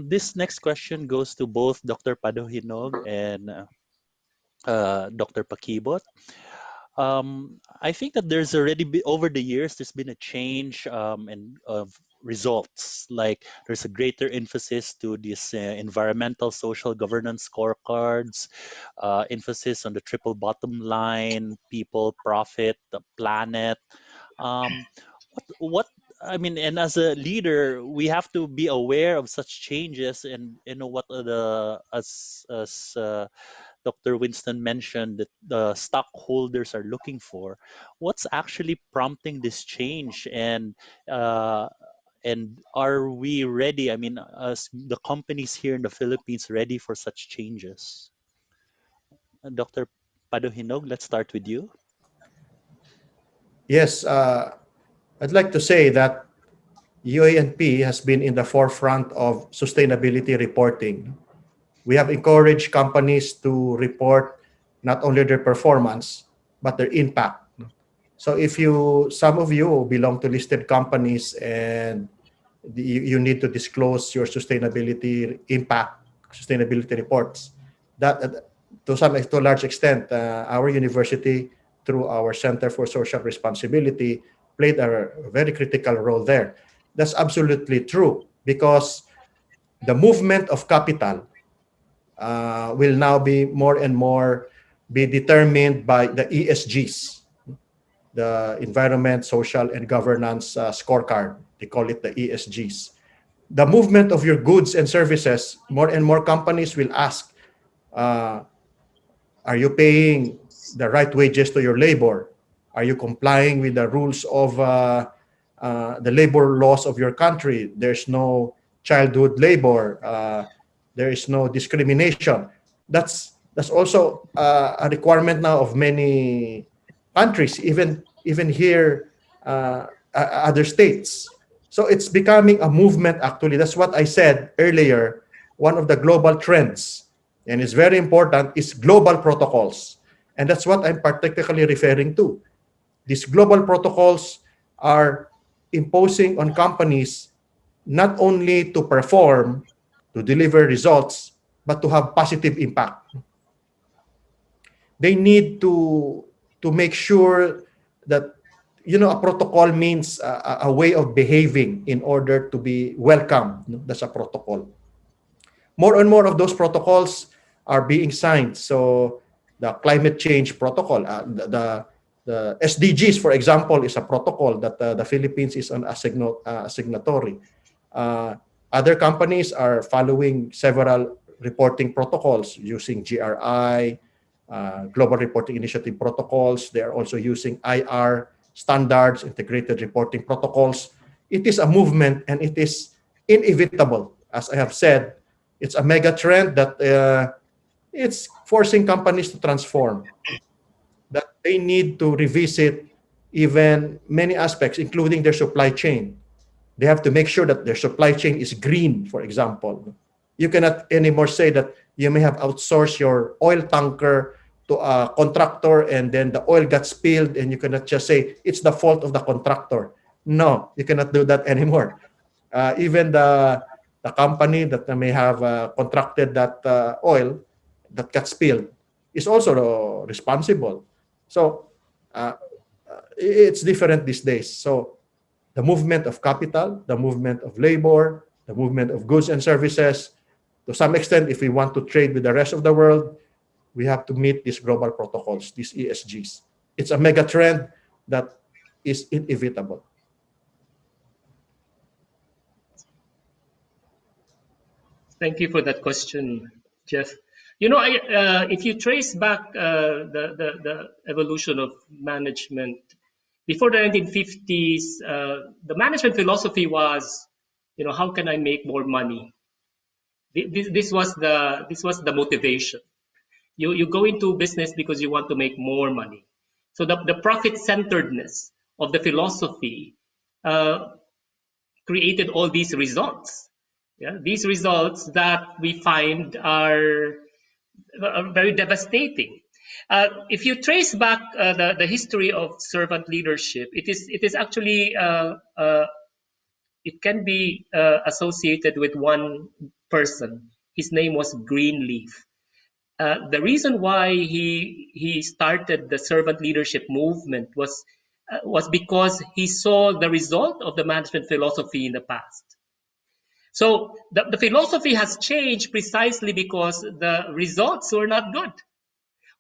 This next question goes to both Dr. Padojinog and Dr. Paquibut. I think that there's already over the years there's been a change in of results. Like there's a greater emphasis to these environmental, social governance scorecards, emphasis on the triple bottom line, people, profit, the planet. Um, what I mean, and as a leader, we have to be aware of such changes, and you know what are the as Dr. Winston mentioned that the stockholders are looking for. What's actually prompting this change, uh, and are we ready? I mean, as the companies here in the Philippines ready for such changes? Dr. Padohinog, let's start with you. Yes, I'd like to say that UANP has been in the forefront of sustainability reporting. We have encouraged companies to report not only their performance, but their impact. So if some of you belong to listed companies and you need to disclose your sustainability impact, sustainability reports, that to a large extent, our university, through our Center for Social Responsibility, played a very critical role there. That's absolutely true because the movement of capital will now be more and more be determined by the ESGs, the environment, social, and governance scorecard. They call it the ESGs. The movement of your goods and services, more and more companies will ask, uh, are you paying the right wages to your labor? Are you complying with the rules of the labor laws of your country? There's no childhood labor. There is no discrimination. That's also a requirement now of many countries, even here, other states. So it's becoming a movement. Actually, that's what I said earlier. One of the global trends, and it's very important, is global protocols, and that's what I'm particularly referring to. These global protocols are imposing on companies not only to perform, to deliver results, but to have positive impact. They need to make sure that a protocol means a way of behaving in order to be welcome. That's a protocol. More and more of those protocols are being signed. So the climate change protocol, the SDGs, for example, is a protocol that the Philippines is a signatory. Uh, Other companies are following several reporting protocols using GRI, Global Reporting Initiative protocols. They are also using IR standards, integrated reporting protocols. It is a movement and it is inevitable. As I have said, it's a mega trend that it's forcing companies to transform, that they need to revisit even many aspects, including their supply chain. They have to make sure that their supply chain is green, for example. You cannot anymore say that you may have outsourced your oil tanker to a contractor and then the oil got spilled and you cannot just say it's the fault of the contractor. No, you cannot do that anymore. Even the company that may have contracted that oil that got spilled is also responsible. So uh, it's different these days. So the movement of capital, the movement of labor, the movement of goods and services, to some extent, if we want to trade with the rest of the world, we have to meet these global protocols, these ESGs. It's a mega trend that is inevitable. Thank you for that question, Jeff. If you trace back the evolution of management before the 1950s, the management philosophy was, how can I make more money? This was the motivation. You go into business because you want to make more money. So the profit centeredness of the philosophy uh, created all these results. Yeah, these results that we find are very devastating. If you trace back the history of servant leadership, it is actually associated with one person. His name was Greenleaf. The reason why he started the servant leadership movement was because he saw the result of the management philosophy in the past. So the philosophy has changed precisely because the results were not good.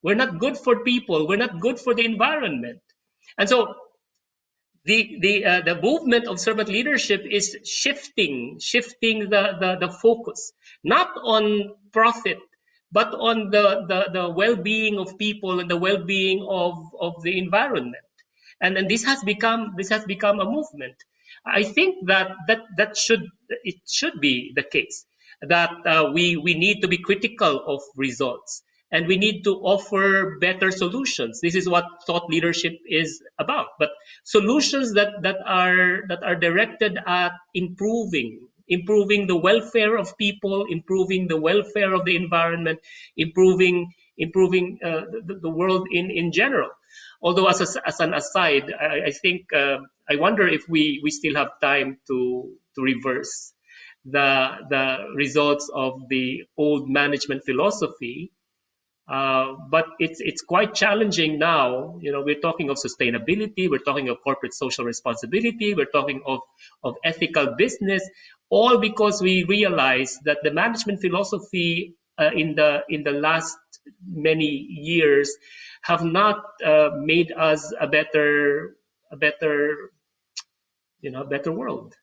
We're not good for people. We're not good for the environment. And so the movement of servant leadership is shifting the focus, not on profit, but on the well-being of people and the well-being of the environment. And this has become a movement. I think that should be the case, that we need to be critical of results, and we need to offer better solutions. This is what thought leadership is about. But solutions that are directed at improving the welfare of people, improving the welfare of the environment, improving the world in general. Although, as an aside, I think I wonder if we still have time to reverse the results of the old management philosophy. But it's quite challenging now. We're talking of sustainability, we're talking of corporate social responsibility, we're talking of ethical business, all because we realize that the management philosophy in the last many years have not made us a better world.